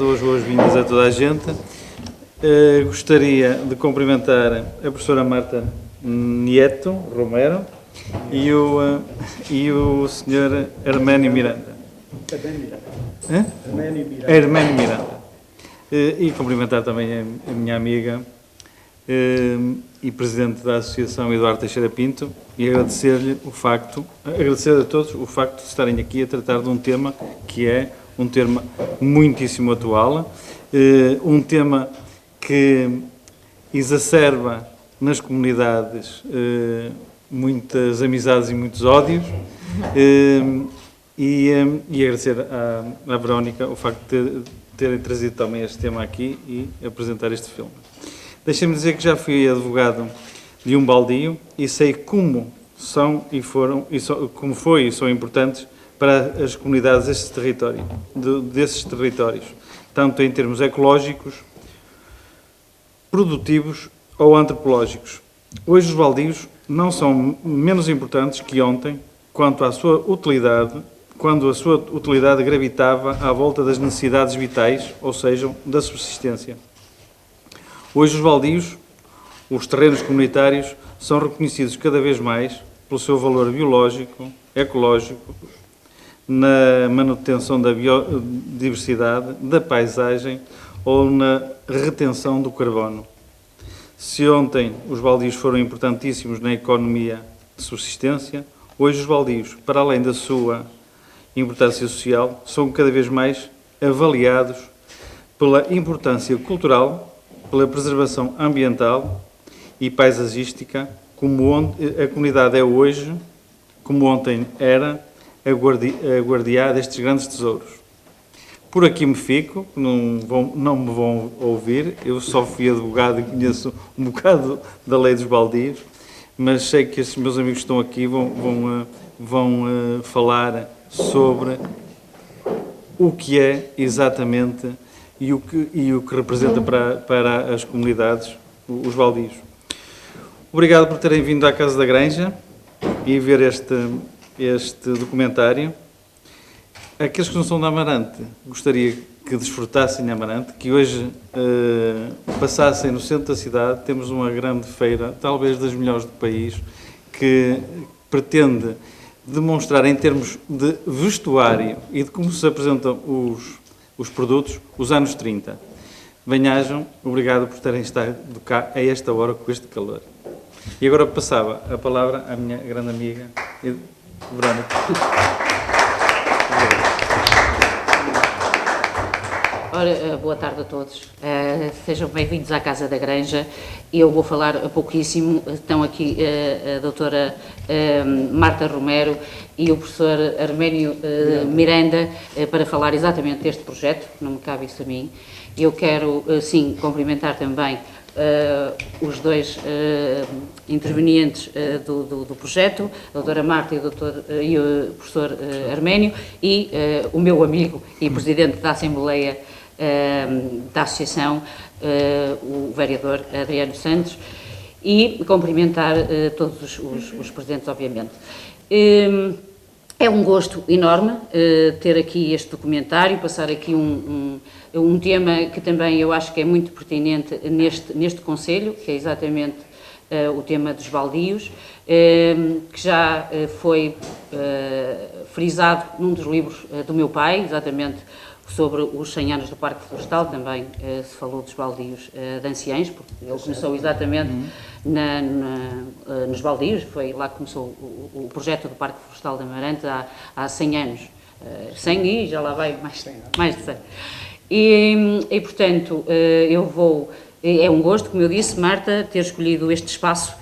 As boas-vindas a toda a gente. Gostaria de cumprimentar a professora Marta Nieto Romero e o Sr. Arménio Miranda. Arménio Miranda. E cumprimentar também a minha amiga e presidente da Associação Eduardo Teixeira Pinto e agradecer a todos o facto de estarem aqui a tratar de um tema que é um tema muitíssimo atual, um tema que exacerba nas comunidades muitas amizades e muitos ódios, e agradecer à Verónica o facto de terem trazido também este tema aqui e apresentar este filme. Deixem-me dizer que já fui advogado de um baldio e sei como são e foram, como foi e são importantes para as comunidades desses territórios, tanto em termos ecológicos, produtivos ou antropológicos. Hoje os baldios não são menos importantes que ontem quando a sua utilidade gravitava à volta das necessidades vitais, ou seja, da subsistência. Hoje os baldios, os terrenos comunitários, são reconhecidos cada vez mais pelo seu valor biológico, ecológico, na manutenção da biodiversidade, da paisagem ou na retenção do carbono. Se ontem os baldios foram importantíssimos na economia de subsistência, hoje os baldios, para além da sua importância social, são cada vez mais avaliados pela importância cultural, pela preservação ambiental e paisagística, como a comunidade é hoje, como ontem era, a guardiã destes grandes tesouros. Por aqui me fico, não me vão ouvir, eu só fui advogado e conheço um bocado da lei dos baldios, mas sei que estes meus amigos que estão aqui vão falar sobre o que é exatamente e o que representa para as comunidades os baldios. Obrigado por terem vindo à Casa da Granja e ver este documentário. Aqueles que não são de Amarante, gostaria que desfrutassem de Amarante, que hoje passassem no centro da cidade. Temos uma grande feira, talvez das melhores do país, que pretende demonstrar em termos de vestuário e de como se apresentam os produtos, os anos 30. Bem-ajam, obrigado por terem estado cá a esta hora com este calor. E agora passava a palavra à minha grande amiga, Verónica. Ora, boa tarde a todos. Sejam bem-vindos à Casa da Granja. Eu vou falar pouquíssimo. Estão aqui a doutora Marta Romero e o professor Arménio Miranda para falar exatamente deste projeto, não me cabe isso a mim. Eu quero, sim, cumprimentar também os dois intervenientes do projeto, a doutora Marta e o professor Arménio, e o meu amigo e presidente da Assembleia da Associação, o vereador Adriano Santos, e cumprimentar todos os presentes, obviamente. É um gosto enorme ter aqui este documentário, passar aqui um tema que também eu acho que é muito pertinente neste Conselho, que é exatamente o tema dos baldios, que já foi frisado num dos livros do meu pai, exatamente sobre os 100 anos do Parque Florestal. Também se falou dos baldios de anciães, porque ele começou exatamente nos baldios, foi lá que começou o projeto do Parque Florestal de Amarante há 100 anos. 100 e já lá vai mais de 100. E portanto, é um gosto, como eu disse, Marta, ter escolhido este espaço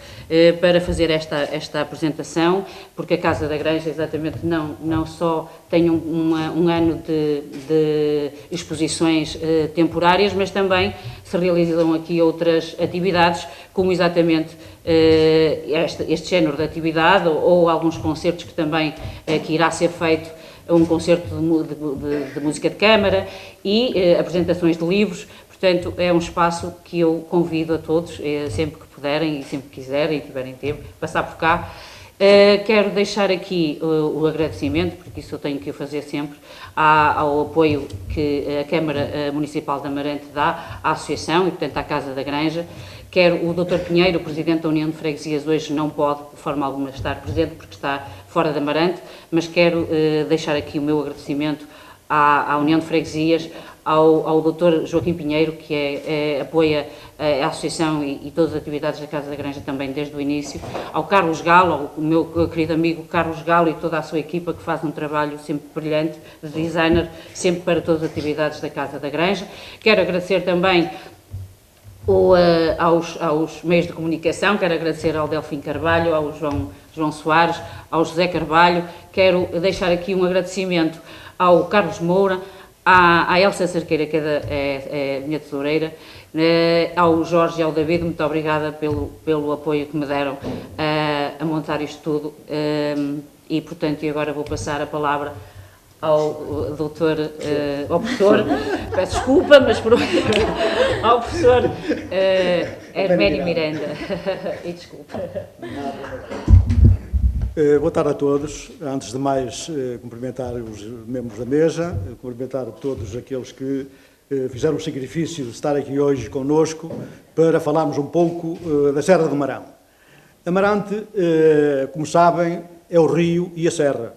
para fazer esta apresentação, porque a Casa da Granja exatamente não só tem um ano de exposições temporárias, mas também se realizam aqui outras atividades, como exatamente este género de atividade, ou alguns concertos que também que irá ser feito, um concerto de música de câmara e apresentações de livros. Portanto, é um espaço que eu convido a todos, sempre que puderem e sempre que quiserem e tiverem tempo, passar por cá Quero deixar aqui o agradecimento, porque isso eu tenho que o fazer sempre, ao apoio que a Câmara Municipal de Amarante dá à Associação e, portanto, à Casa da Granja. Quero o Dr. Pinheiro, o Presidente da União de Freguesias, hoje não pode, de forma alguma, estar presente, porque está fora de Amarante, mas quero deixar aqui o meu agradecimento à União de Freguesias, ao Dr. Joaquim Pinheiro, que apoia a Associação e todas as atividades da Casa da Granja também desde o início, ao Carlos Galo, ao meu querido amigo Carlos Galo e toda a sua equipa, que faz um trabalho sempre brilhante, de designer, sempre para todas as atividades da Casa da Granja. Quero agradecer também aos meios de comunicação, quero agradecer ao Delfim Carvalho, ao João Soares, ao José Carvalho, quero deixar aqui um agradecimento ao Carlos Moura, à Elsa Cerqueira, que é a minha tesoureira, ao Jorge e ao David, muito obrigada pelo apoio que me deram a montar isto tudo, e portanto agora vou passar a palavra ao doutor, ao professor, peço desculpa, mas ao professor Herménio Miranda, e desculpa. Boa tarde a todos. Antes de mais, cumprimentar os membros da mesa, cumprimentar todos aqueles que fizeram o sacrifício de estar aqui hoje conosco para falarmos um pouco da Serra do Marão. Amarante, como sabem, é o rio e a serra.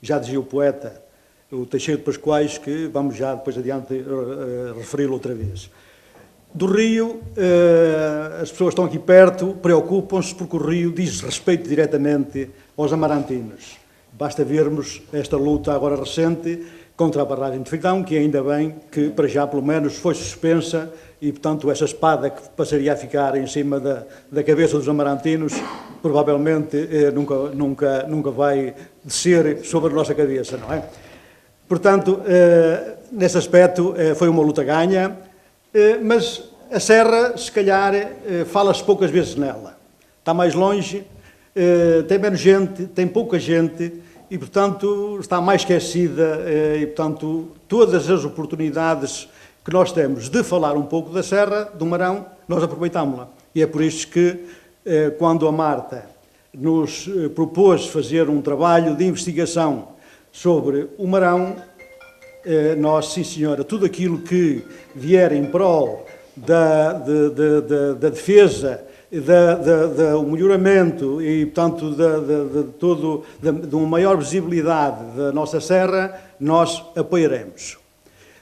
Já dizia o poeta, o Teixeira de Pascoais, que vamos já depois adiante referi-lo outra vez. Do rio, as pessoas estão aqui perto, preocupam-se porque o rio diz respeito diretamente aos amarantinos. Basta vermos esta luta agora recente contra a barragem de Fidão, que ainda bem que para já pelo menos foi suspensa e, portanto, essa espada que passaria a ficar em cima da cabeça dos amarantinos provavelmente nunca vai descer sobre a nossa cabeça, não é? Portanto, nesse aspecto foi uma luta ganha, mas a serra, se calhar, fala-se poucas vezes nela. Está mais longe, tem menos gente, tem pouca gente e, portanto, está mais esquecida e, portanto, todas as oportunidades que nós temos de falar um pouco da Serra do Marão, nós aproveitámos-la. E é por isso que, quando a Marta nos propôs fazer um trabalho de investigação sobre o Marão, nós, sim senhora, tudo aquilo que vier em prol da defesa, do melhoramento e, portanto, de uma maior visibilidade da nossa serra, nós apoiaremos.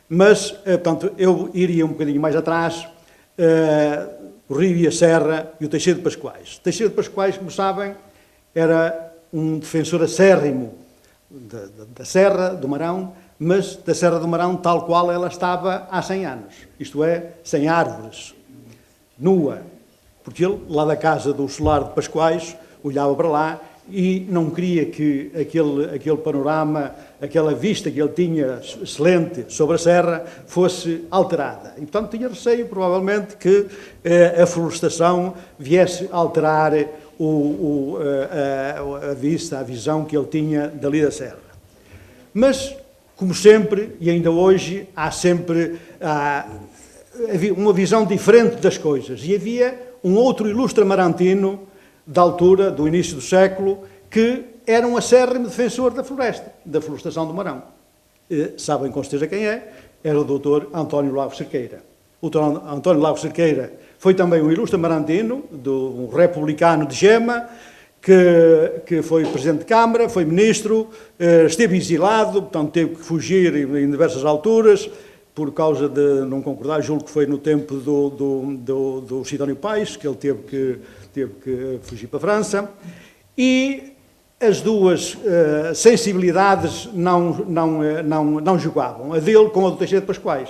Mas, portanto, eu iria um bocadinho mais atrás, o rio e a serra e o Teixeira de Pascoais. Teixeira de Pascoais, como sabem, era um defensor acérrimo da Serra do Marão, mas da Serra do Marão tal qual ela estava há 100 anos, isto é, sem árvores, nua, porque ele, lá da casa do solar de Pascoais, olhava para lá e não queria que aquele panorama, aquela vista que ele tinha excelente sobre a serra, fosse alterada. E, portanto, tinha receio, provavelmente, que a florestação viesse a alterar a vista, a visão que ele tinha dali da serra. Mas, como sempre, e ainda hoje, havia uma visão diferente das coisas. E havia um outro ilustre amarantino, da altura, do início do século, que era um acérrimo defensor da floresta, da florestação do Marão. Sabem com certeza quem é? Era o Dr. António Lago Cerqueira. O Dr. António Lago Cerqueira foi também um ilustre amarantino, um republicano de Gema, que foi Presidente de Câmara, foi Ministro, esteve exilado, portanto teve que fugir em diversas alturas, por causa de não concordar, julgo que foi no tempo do Sidónio Pais, que ele teve que fugir para a França, e as duas sensibilidades não jogavam, a dele com a do Teixeira de Pascoais,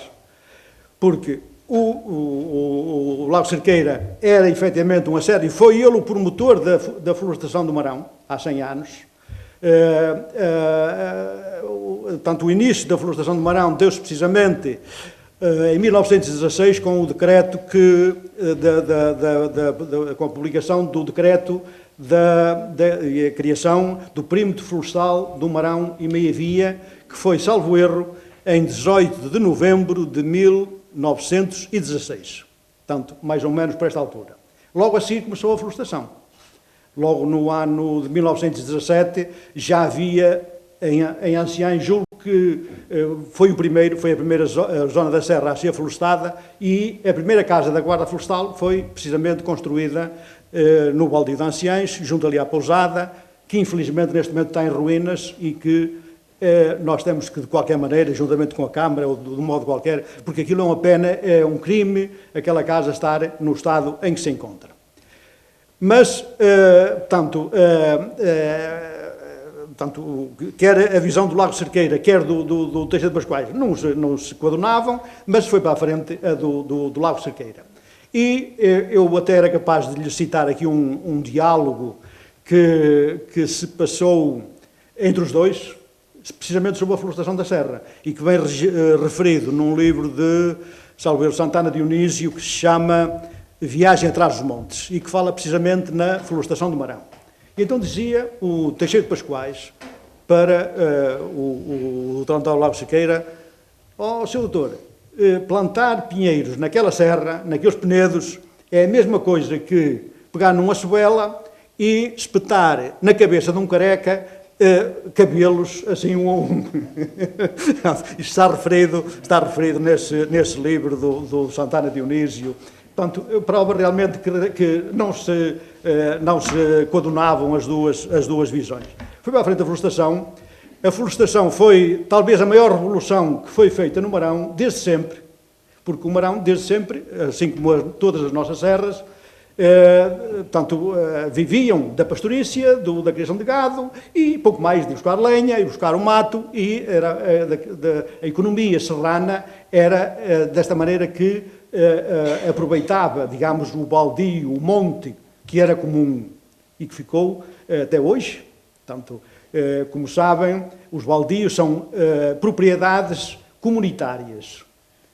porque o Lago Cerqueira era efetivamente um acérrimo, foi ele o promotor da florestação do Marão, há 100 anos. Tanto o início da florestação do Marão deu-se precisamente em 1916 com o decreto com a publicação do decreto e a criação do perímetro florestal do Marão e Meia-Via, que foi, salvo erro, em 18 de novembro de 1916. Portanto, mais ou menos para esta altura. Logo assim começou a florestação. logo no ano de 1917, já havia em Anciães, julgo que foi a primeira zona da Serra a ser florestada, e a primeira casa da Guarda Florestal foi precisamente construída no baldio de Anciães, junto ali à pousada, que infelizmente neste momento está em ruínas e que nós temos que, de qualquer maneira, juntamente com a Câmara, ou de um modo qualquer, porque aquilo é uma pena, é um crime, aquela casa estar no estado em que se encontra. Mas, tanto quer a visão do Lago Cerqueira, quer do Teixeira de Pascoais, não se coadunavam, mas foi para a frente a do Lago Cerqueira. E eu até era capaz de lhe citar aqui um diálogo que se passou entre os dois, precisamente sobre a florestação da Serra, e que vem referido num livro de Salveiro Santana Dionísio, que se chama Viagem atrás dos Montes, e que fala precisamente na florestação do Marão. E então dizia o Teixeira de Pascoais para o Dr. Lago Cerqueira: ó, Sr. Doutor, plantar pinheiros naquela serra, naqueles penedos, é a mesma coisa que pegar numa soela e espetar na cabeça de um careca cabelos assim um a um. Isto está referido nesse livro do Santana Dionísio. Portanto, prova realmente que não se coadunavam as duas visões. Foi para a frente da florestação. A florestação foi talvez a maior revolução que foi feita no Marão desde sempre, porque o Marão, desde sempre, assim como todas as nossas serras, viviam da pastorícia, da criação de gado, e pouco mais de buscar lenha e buscar o mato, e a economia serrana era desta maneira que aproveitava, digamos, o baldio, o monte, que era comum e que ficou até hoje. Portanto, como sabem, os baldios são propriedades comunitárias.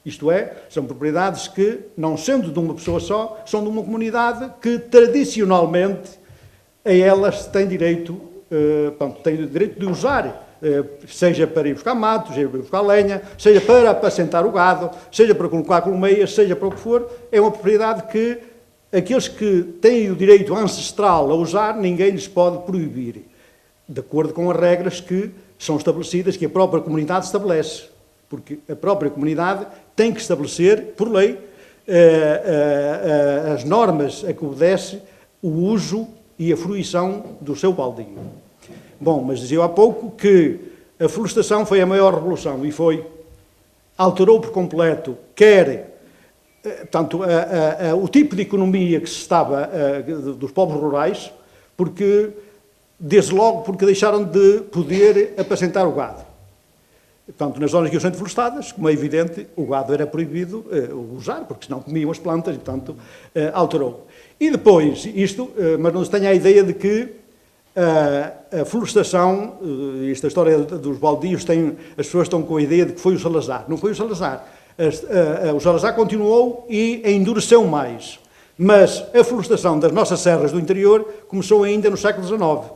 Isto é, são propriedades que, não sendo de uma pessoa só, são de uma comunidade que, tradicionalmente, a elas tem direito de usar, seja para ir buscar mato, seja para ir buscar lenha, seja para apacentar o gado, seja para colocar colmeias, seja para o que for. É uma propriedade que aqueles que têm o direito ancestral a usar, ninguém lhes pode proibir, de acordo com as regras que são estabelecidas, que a própria comunidade estabelece. Porque a própria comunidade tem que estabelecer, por lei, as normas a que obedece o uso e a fruição do seu baldio. Bom, mas dizia eu há pouco que a florestação foi a maior revolução e alterou por completo, o tipo de economia que se estava dos povos rurais, desde logo porque deixaram de poder apacentar o gado. Portanto, nas zonas que são florestadas, como é evidente, o gado era proibido usar, porque senão comiam as plantas, e, portanto, alterou. E depois, mas não se tenha a ideia de que a florestação, esta história dos baldios, as pessoas estão com a ideia de que foi o Salazar. Não foi o Salazar. O Salazar continuou e endureceu mais. Mas a florestação das nossas serras do interior começou ainda no século XIX,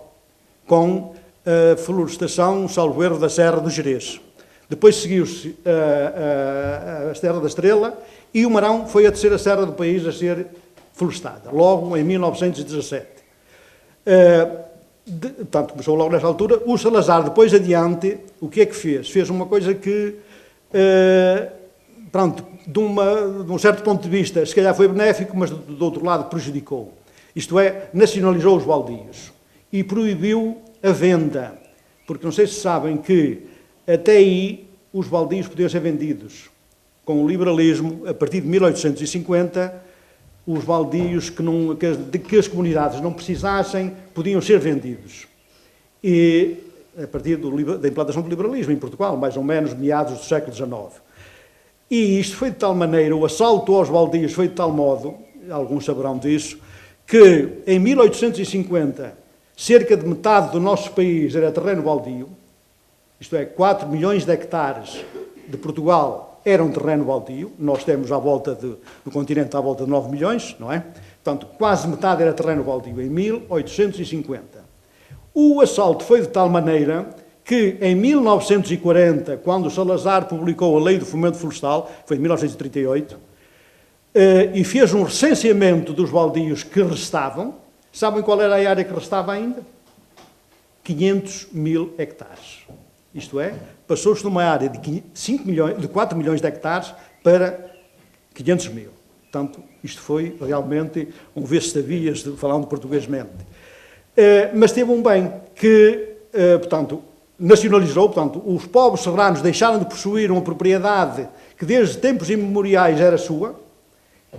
com a florestação, salvo erro, da Serra do Gerês. Depois seguiu-se a Serra da Estrela, e o Marão foi a terceira serra do país a ser florestada, logo em 1917. Portanto, começou logo nessa altura. O Salazar, depois adiante, o que é que fez? Fez uma coisa que, de um certo ponto de vista, se calhar foi benéfico, mas do outro lado prejudicou. Isto é, nacionalizou os baldios e proibiu a venda, porque não sei se sabem que até aí os baldios podiam ser vendidos. Com o liberalismo, a partir de 1850, os baldios que as comunidades não precisassem podiam ser vendidos. E a partir da implantação do liberalismo em Portugal, mais ou menos meados do século XIX. E isto foi de tal maneira, o assalto aos baldios foi de tal modo, alguns saberão disso, que em 1850 cerca de metade do nosso país era terreno baldio. Isto é, 4 milhões de hectares de Portugal eram terreno baldio. Nós temos do continente à volta de 9 milhões, não é? Portanto, quase metade era terreno baldio em 1850. O assalto foi de tal maneira que em 1940, quando o Salazar publicou a Lei do Fomento Florestal, foi em 1938, e fez um recenseamento dos baldios que restavam, Sabem qual era a área que restava ainda? 500 mil hectares. Isto é, passou-se de uma área de 4 milhões de hectares para 500 mil. Portanto, isto foi realmente um ver-se-sabias, falando portuguesmente. Mas teve um bem que, portanto, nacionalizou, portanto, os povos serranos deixaram de possuir uma propriedade que desde tempos imemoriais era sua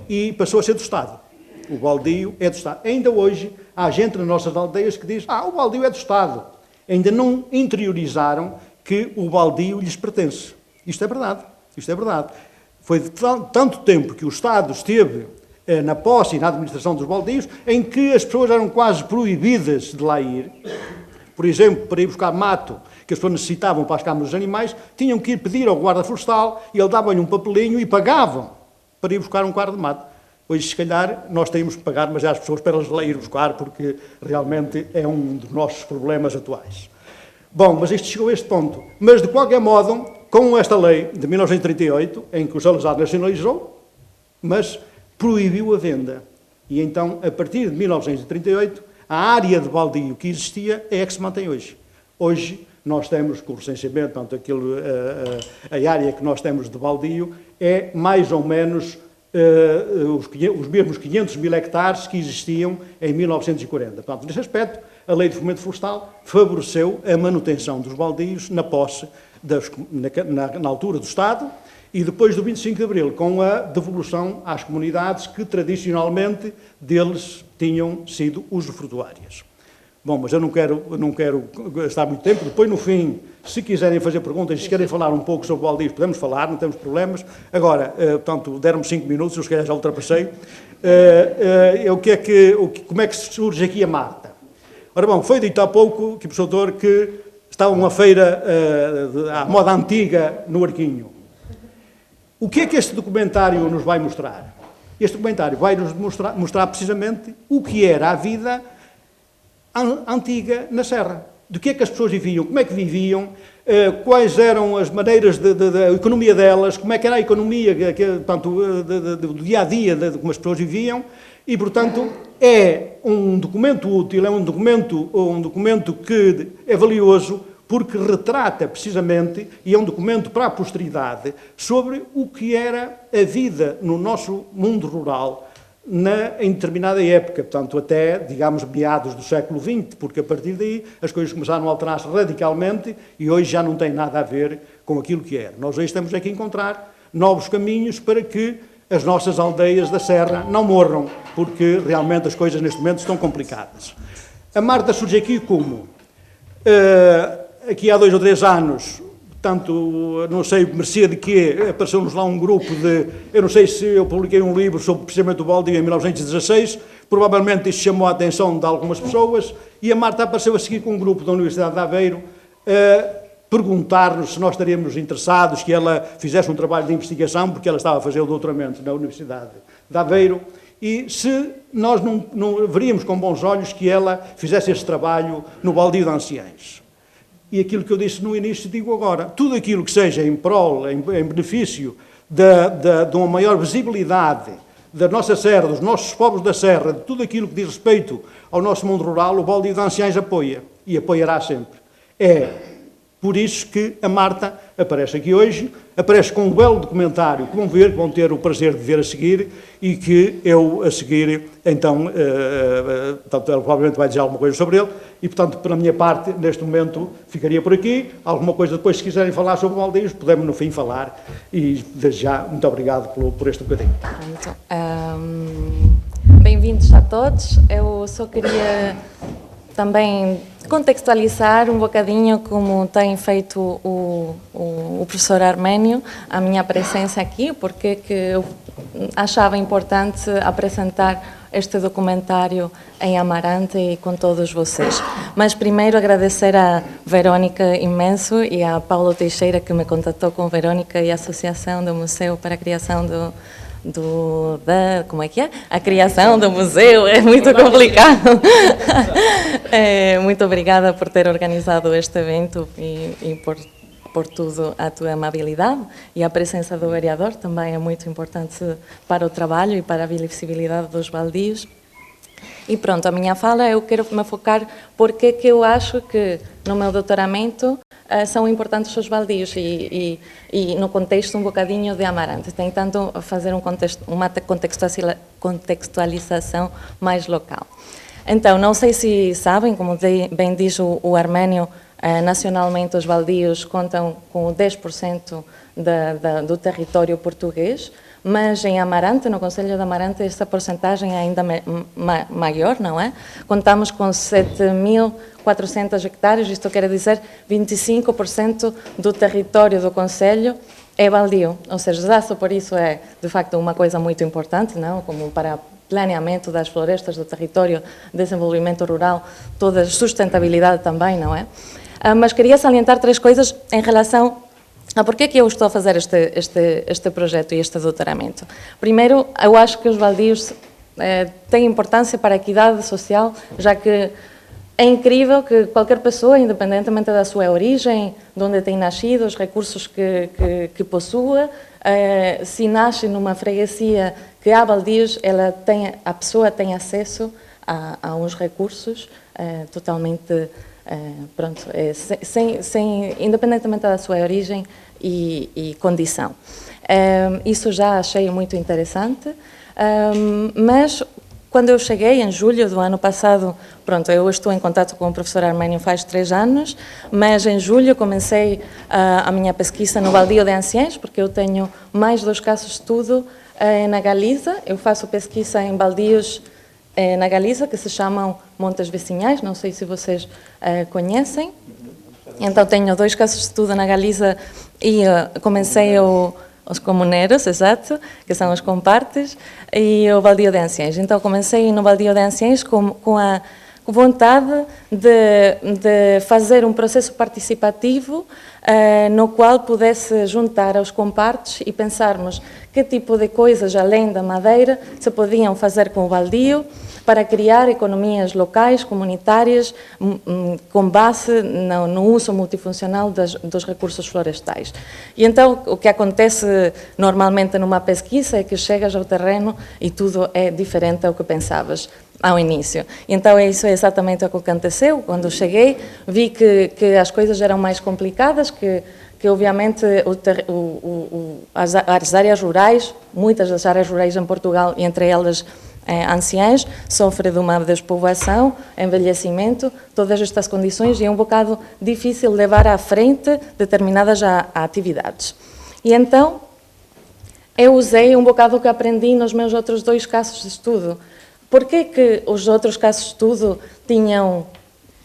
e passou a ser do Estado. O baldio é do Estado. Ainda hoje há gente nas nossas aldeias que diz: o baldio é do Estado. Ainda não interiorizaram que o baldio lhes pertence. Isto é verdade. Isto é verdade. Foi de tanto tempo que o Estado esteve na posse e na administração dos baldios, em que as pessoas eram quase proibidas de lá ir. Por exemplo, para ir buscar mato que as pessoas necessitavam para as câmaras dos animais, tinham que ir pedir ao guarda florestal e ele dava-lhe um papelinho e pagavam para ir buscar um quadro de mato. Hoje, se calhar, nós temos que pagar, mas há as pessoas para elas lá ir buscar, porque realmente é um dos nossos problemas atuais. Bom, mas isto chegou a este ponto. Mas, de qualquer modo, com esta lei de 1938, em que o Salazar nacionalizou, mas proibiu a venda. E então, a partir de 1938, a área de baldio que existia é a que se mantém hoje. Hoje, nós temos, com o recenseamento, portanto, a área que nós temos de baldio é mais ou menos os mesmos 500 mil hectares que existiam em 1940. Portanto, nesse aspecto, a Lei de Fomento Florestal favoreceu a manutenção dos baldios na posse, na altura do Estado, e depois do 25 de Abril, com a devolução às comunidades que tradicionalmente deles tinham sido usufrutuárias. Bom, mas eu não quero gastar muito tempo. Depois, no fim, se quiserem fazer perguntas, se querem falar um pouco sobre o baldio, podemos falar, não temos problemas. Agora, portanto, deram-me 5 minutos, eu se calhar já ultrapassei. Como é que surge aqui a Marta? Ora bom, foi dito há pouco, que o professor doutor, que estava uma feira à moda antiga no Arquinho. O que é que este documentário nos vai mostrar? Este documentário vai nos mostrar precisamente o que era a vida antiga na Serra. Do que é que as pessoas viviam, como é que viviam, quais eram as maneiras da economia delas, como é que era a economia do dia-a-dia de como as pessoas viviam, e, portanto, é um documento útil, é um documento que é valioso, porque retrata precisamente, e é um documento para a posteridade, sobre o que era a vida no nosso mundo rural, em determinada época, portanto, até, digamos, meados do século XX, porque a partir daí as coisas começaram a alterar-se radicalmente e hoje já não tem nada a ver com aquilo que era. Nós hoje estamos aqui a encontrar novos caminhos para que as nossas aldeias da Serra não morram, porque realmente as coisas neste momento estão complicadas. A Marta surge aqui como? Aqui há 2 ou 3 anos, portanto, não sei, mercê de quê, apareceu-nos lá um grupo eu não sei se eu publiquei um livro sobre precisamente o baldio em 1916, provavelmente isto chamou a atenção de algumas pessoas, e a Marta apareceu a seguir com um grupo da Universidade de Aveiro, perguntar-nos se nós estaríamos interessados que ela fizesse um trabalho de investigação, porque ela estava a fazer o doutoramento na Universidade de Aveiro, e se nós não veríamos com bons olhos que ela fizesse esse trabalho no baldio de anciães. E aquilo que eu disse no início, digo agora, tudo aquilo que seja em prol, em benefício de uma maior visibilidade da nossa Serra, dos nossos povos da Serra, de tudo aquilo que diz respeito ao nosso mundo rural, o baldio de anciães apoia, e apoiará sempre. É por isso que a Marta aparece aqui hoje, aparece com um belo documentário que vão ter o prazer de ver a seguir, e que eu, a seguir, então, portanto, ela provavelmente vai dizer alguma coisa sobre ele, e, portanto, pela minha parte, neste momento, ficaria por aqui. Alguma coisa depois, se quiserem falar sobre o baldio, podemos, no fim, falar, e, desde já, muito obrigado por este bocadinho. Bem-vindos a todos. Eu só queria também contextualizar um bocadinho como tem feito o professor Arménio a minha presença aqui, porque que eu achava importante apresentar este documentário em Amarante e com todos vocês. Mas primeiro agradecer a Verónica imenso e a Paulo Teixeira, que me contatou com Verónica e a Associação do Museu para a criação como é que é? A criação do museu, é muito complicado. Muito obrigada por ter organizado este evento e por tudo a tua amabilidade, e a presença do vereador também é muito importante para o trabalho e para a visibilidade dos baldios. E pronto, a minha fala eu quero me focar porque que eu acho que no meu doutoramento são importantes os baldios e no contexto um bocadinho de Amarante, tentando fazer uma contextualização mais local. Então, não sei se sabem, como bem diz o Arménio, nacionalmente os baldios contam com 10% do território português, mas em Amarante, no Concelho de Amarante, esta porcentagem é ainda maior, não é? Contamos com 7.400 hectares, isto quer dizer 25% do território do Concelho é baldio, ou seja, já só por isso é, de facto, uma coisa muito importante, não? Como para planeamento das florestas, do território, desenvolvimento rural, toda a sustentabilidade também, não é? Mas queria salientar 3 coisas em relação a por que eu estou a fazer este projeto e este doutoramento. Primeiro, eu acho que os baldios têm importância para a equidade social, já que é incrível que qualquer pessoa, independentemente da sua origem, de onde tem nascido, os recursos que possua, se nasce numa freguesia que há baldios, a pessoa tem acesso a uns recursos totalmente, independentemente da sua origem e condição. Isso já achei muito interessante, mas quando eu cheguei, em julho do ano passado, eu estou em contato com o professor Arménio faz 3 anos, mas em julho comecei a minha pesquisa no baldio de Anciães, porque eu tenho mais 2 casos de estudo na Galiza. Eu faço pesquisa em baldios na Galiza, que se chamam Montes Vicinhais, não sei se vocês conhecem. Então, tenho 2 casos de estudo na Galiza e comecei os comuneiros, exato, que são os compartes, e o baldio de Anciães. Então, comecei no baldio de Anciães com a vontade de fazer um processo participativo no qual pudesse juntar aos compartes e pensarmos que tipo de coisas, além da madeira, se podiam fazer com o baldio para criar economias locais, comunitárias, com base no uso multifuncional dos recursos florestais. E então, o que acontece normalmente numa pesquisa é que chegas ao terreno e tudo é diferente ao que pensavas ao início. Então, isso é exatamente o que aconteceu. Quando cheguei, vi que as coisas eram mais complicadas, que obviamente as áreas rurais, muitas das áreas rurais em Portugal, e entre elas Anciães, sofrem de uma despovoação, envelhecimento, todas estas condições, e é um bocado difícil levar à frente determinadas atividades. E então, eu usei um bocado o que aprendi nos meus outros 2 casos de estudo. Por que os outros casos de estudo tinham...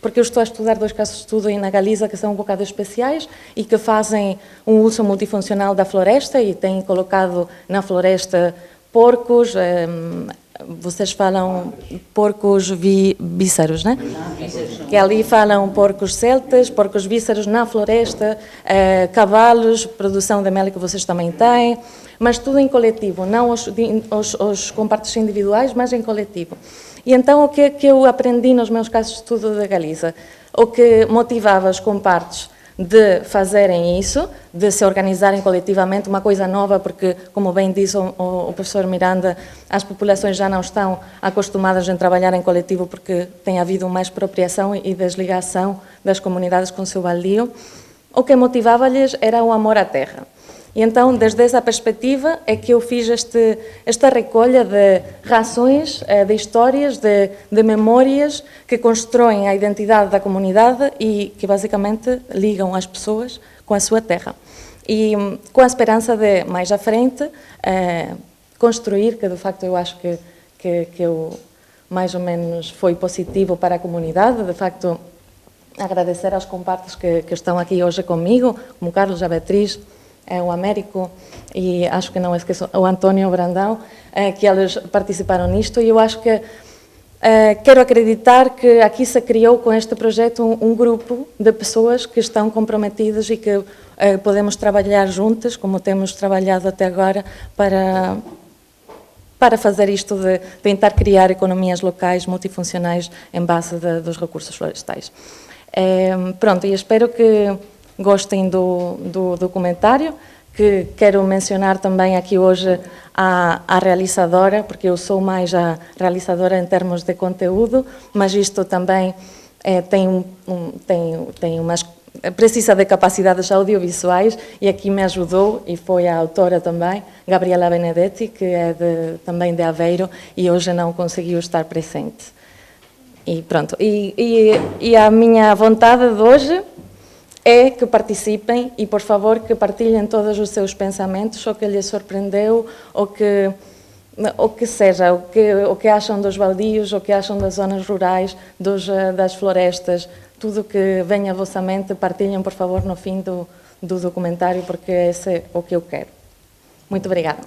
Porque eu estou a estudar 2 casos de estudo na Galiza que são um bocado especiais e que fazem um uso multifuncional da floresta e têm colocado na floresta porcos, vocês falam porcos vísceros, né? Que ali falam porcos celtas, porcos vísceros na floresta, cavalos, produção de mel que vocês também têm, mas tudo em coletivo, não os compartes individuais, mas em coletivo. E então, o que é que eu aprendi nos meus casos de estudo da Galiza? O que motivava os compartes de fazerem isso, de se organizarem coletivamente, uma coisa nova, porque, como bem disse o professor Miranda, as populações já não estão acostumadas a trabalhar em coletivo porque tem havido uma expropriação e desligação das comunidades com o seu baldio. O que motivava-lhes era o amor à terra. E então, desde essa perspectiva, é que eu fiz esta recolha de rações, de histórias, de memórias que constroem a identidade da comunidade e que basicamente ligam as pessoas com a sua terra. E com a esperança de, mais à frente, construir, que de facto eu acho que eu, mais ou menos foi positivo para a comunidade, de facto, agradecer aos compartes que estão aqui hoje comigo, como Carlos, a Beatriz, o Américo e acho que não esqueço o António Brandão, que eles participaram nisto, e eu acho que quero acreditar que aqui se criou com este projeto um grupo de pessoas que estão comprometidas e que podemos trabalhar juntas, como temos trabalhado até agora, para fazer isto de tentar criar economias locais multifuncionais em base dos recursos florestais. Pronto, e espero que gostem do documentário, que quero mencionar também aqui hoje a realizadora, porque eu sou mais a realizadora em termos de conteúdo, mas isto também precisa de capacidades audiovisuais e aqui me ajudou e foi a autora também, Gabriela Benedetti, que é também de Aveiro e hoje não conseguiu estar presente. E pronto, e a minha vontade de hoje é que participem e, por favor, que partilhem todos os seus pensamentos, o que lhes surpreendeu, o que seja, o que acham dos baldios, o que acham das zonas rurais, das florestas, tudo que venha à vossa mente, partilhem, por favor, no fim do documentário, porque esse é o que eu quero. Muito obrigada.